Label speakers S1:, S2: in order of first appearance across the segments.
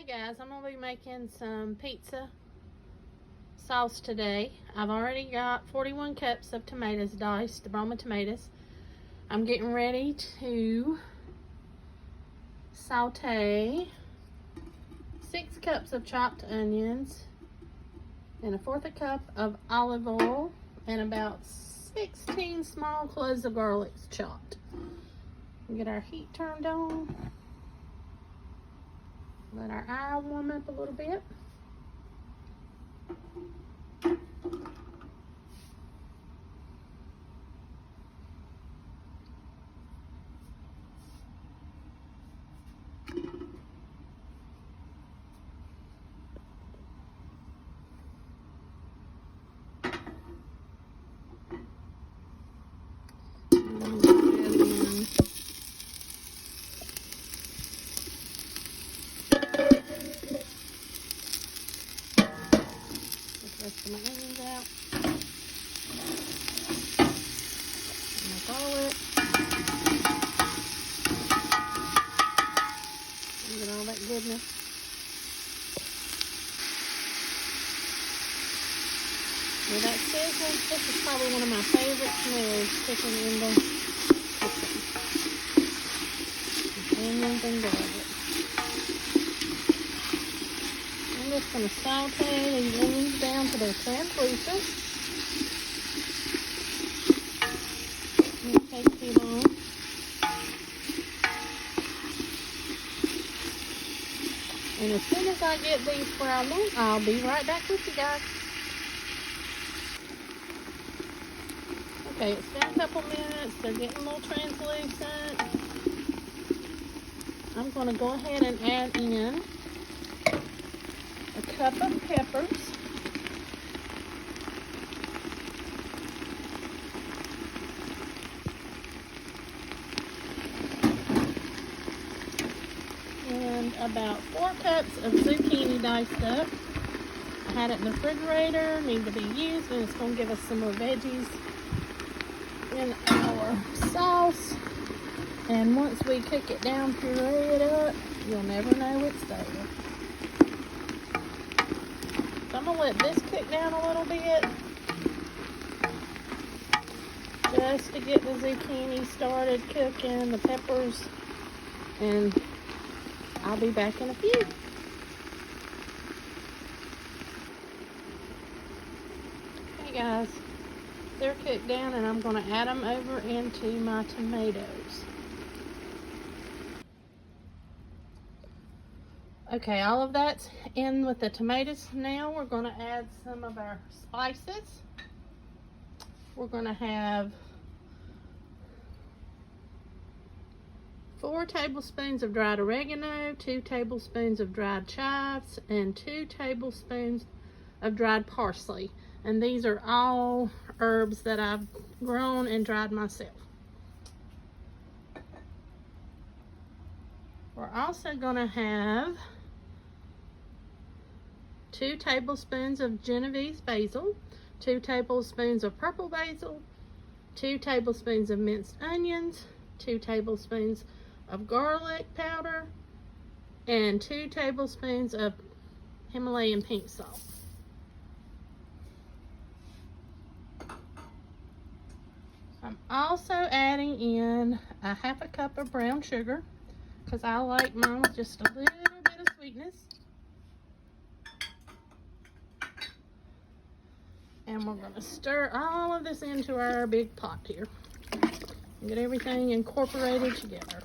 S1: Guys, I'm gonna be making some pizza sauce today. I've already got 41 cups of tomatoes diced, Roma tomatoes. I'm getting ready to saute 6 cups of chopped onions and 1/4 cup of olive oil and about 16 small cloves of garlic chopped. Get our heat turned on. Let our eye warm up a little bit. Rest of my onions out. And my garlic. And get all that goodness. Now that sizzle, this is probably one of my favorite smells cooking in the kitchen. Onions and garlic. I'm just going to saute these onions down to their translucent. It won't take too long. And as soon as I get these where I want, I'll be right back with you guys. Okay, it's been a couple minutes. They're getting a little translucent. I'm going to go ahead and add in a cup of peppers. And about 4 cups of zucchini diced up. I had it in the refrigerator, need to be used, and it's going to give us some more veggies in our sauce. And once we cook it down, puree it up, you'll never know it's there. So I'm going to let this cook down a little bit just to get the zucchini started cooking, the peppers, and I'll be back in a few. Hey guys, they're cooked down and I'm going to add them over into my tomatoes. Okay, all of that's in with the tomatoes. Now we're going to add some of our spices. We're going to have 4 tablespoons of dried oregano, 2 tablespoons of dried chives, and 2 tablespoons of dried parsley. And these are all herbs that I've grown and dried myself. We're also going to have 2 tablespoons of Genovese basil, 2 tablespoons of purple basil, 2 tablespoons of minced onions, 2 tablespoons of garlic powder, and 2 tablespoons of Himalayan pink salt. I'm also adding in a 1/2 cup of brown sugar because I like mine with just a little bit of sweetness. And we're going to stir all of this into our big pot here and get everything incorporated together.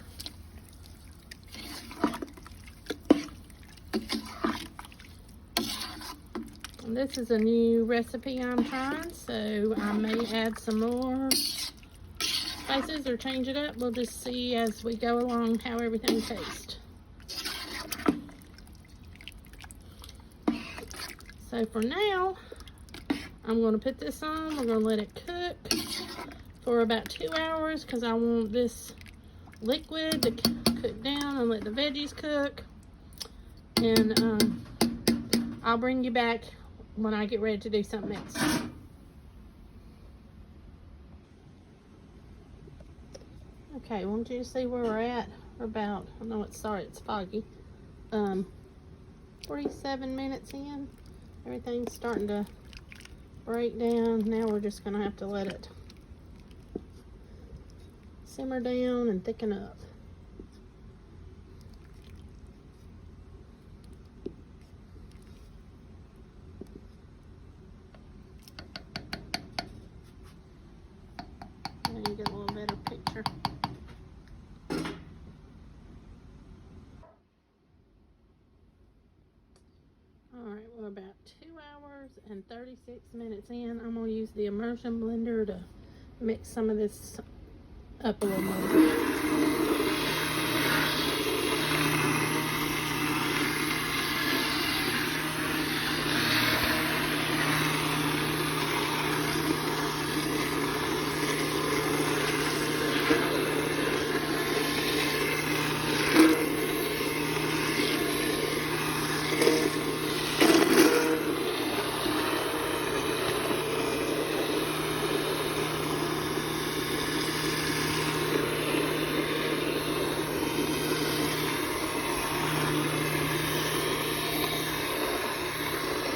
S1: And this is a new recipe I'm trying, so I may add some more spices or change it up. We'll just see as we go along how everything tastes. So for now, I'm going to put this on. We're going to let it cook for about 2 hours because I want this liquid to cook down and let the veggies cook. And I'll bring you back when I get ready to do something else. Okay, want you to see where we're at? We're about, I know it's foggy. 47 minutes in. Everything's starting to break down. Now we're just gonna have to let it simmer down and thicken up. Now you get a little better picture. Alright, we're about 2 hours and 36 minutes in. I'm going to use the immersion blender to mix some of this up a little more.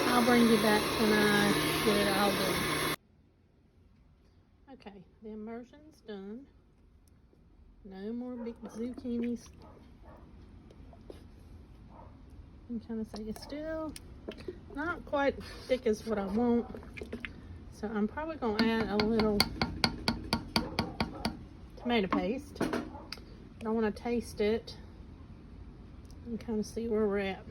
S1: I'll bring you back when I get it all done. Okay, the immersion's done. No more big zucchinis. I'm trying to say it's still not quite thick as what I want. So I'm probably going to add a little tomato paste. I want to taste it and kind of see where we're at.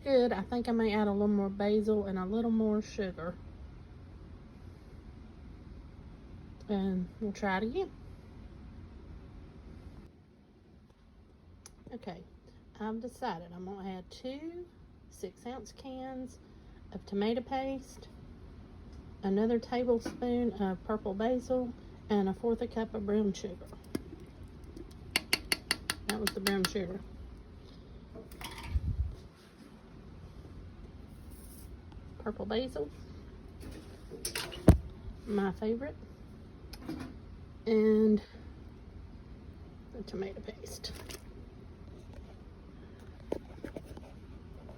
S1: Good. I think I may add a little more basil and a little more sugar. And we'll try it again. Okay, I've decided I'm going to add 2 6-ounce cans of tomato paste, another tablespoon of purple basil, and 1/4 cup of brown sugar. That was the brown sugar. Purple basil, my favorite, and the tomato paste. Let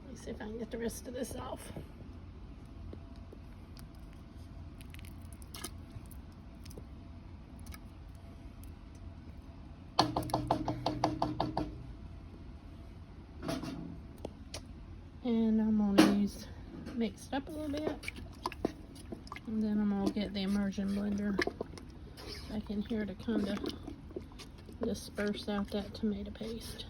S1: me see if I can get the rest of this off. And I'm going to use mixed up a little bit, and then I'm going to get the immersion blender back in here to kind of disperse out that tomato paste.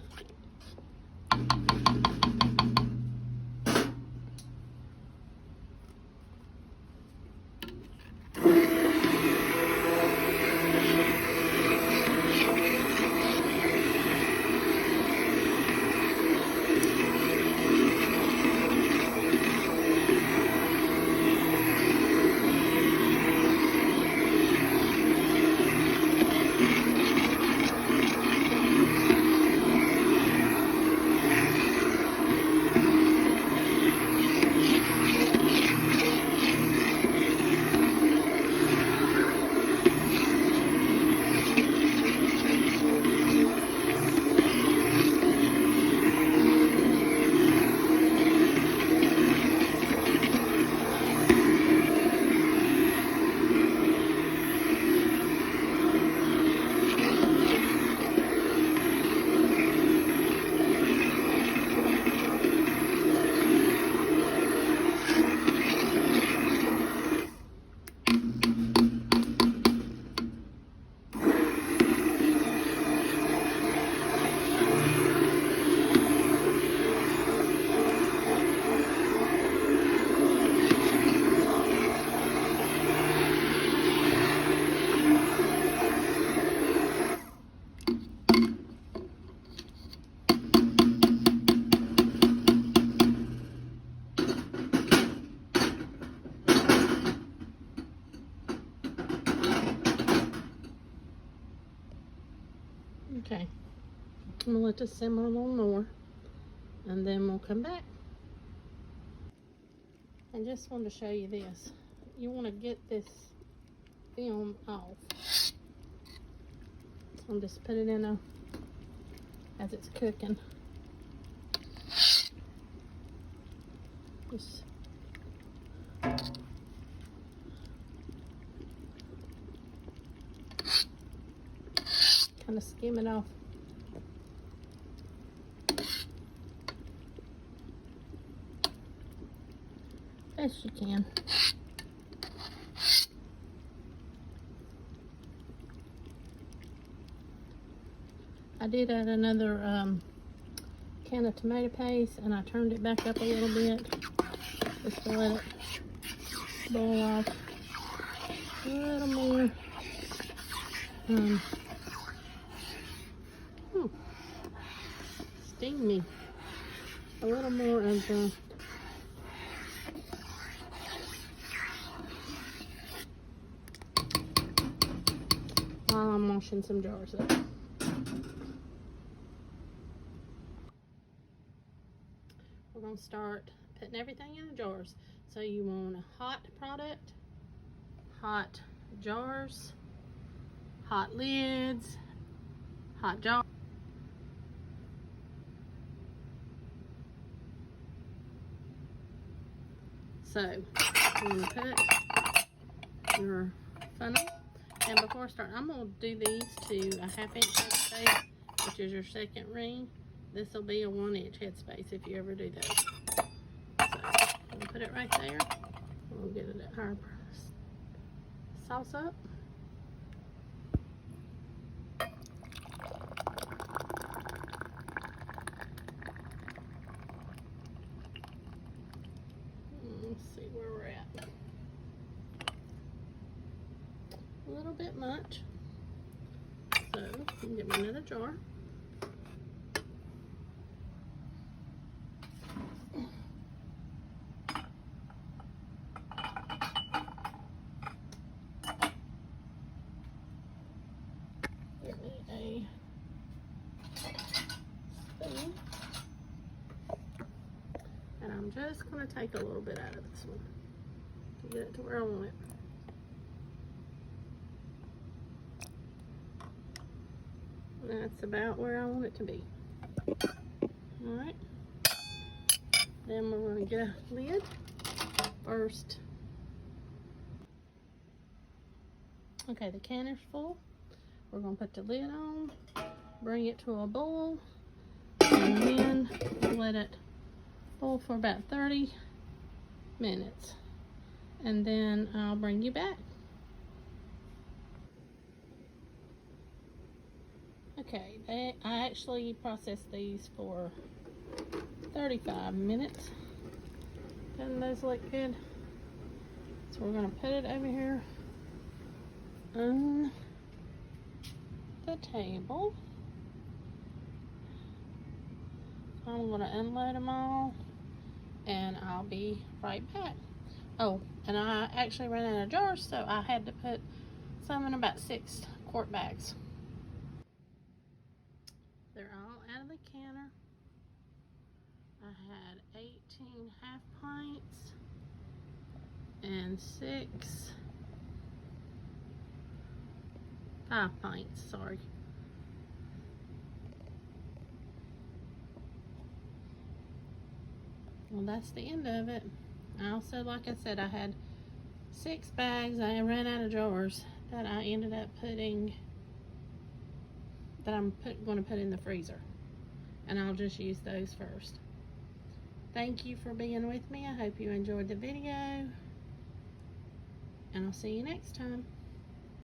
S1: Okay, I'm gonna let this simmer a little more, and then we'll come back. I just wanted to show you this. You want to get this film off. So I'm just put it in as it's cooking. Just kind of skim it off. Best you can. I did add another can of tomato paste, and I turned it back up a little bit just to let it boil off a little more. Steamy. A little more of the while I'm washing some jars up. We're going to start putting everything in the jars. So you want a hot product, hot jars, hot lids, hot jar. So you're going to put your funnel. And before I start, I'm going to do these to a 1/2 inch headspace, which is your second ring. This will be a 1 inch headspace if you ever do those. So I'm going to put it right there. We'll get it at our sauce up. Let's see where we're at. A little bit much. So I'm going to get me another jar. Get me a spoon. And I'm just going to take a little bit out of this one to get it to where I want it. That's about where I want it to be. Alright. Then we're going to get a lid first. Okay, the can is full. We're going to put the lid on, bring it to a boil, and then let it boil for about 30 minutes. And then I'll bring you back. Okay, I actually processed these for 35 minutes. Doesn't those look good? So we're going to put it over here on the table. I'm going to unload them all, and I'll be right back. Oh, and I actually ran out of jars, so I had to put some in about 6 quart bags. They're all out of the canner. I had 18 half pints and 6 5 pints, sorry. Well, that's the end of it. I also, like I said, I had 6 bags. I ran out of jars that I ended up putting, that I'm going to put in the freezer. And I'll just use those first. Thank you for being with me. I hope you enjoyed the video. And I'll see you next time.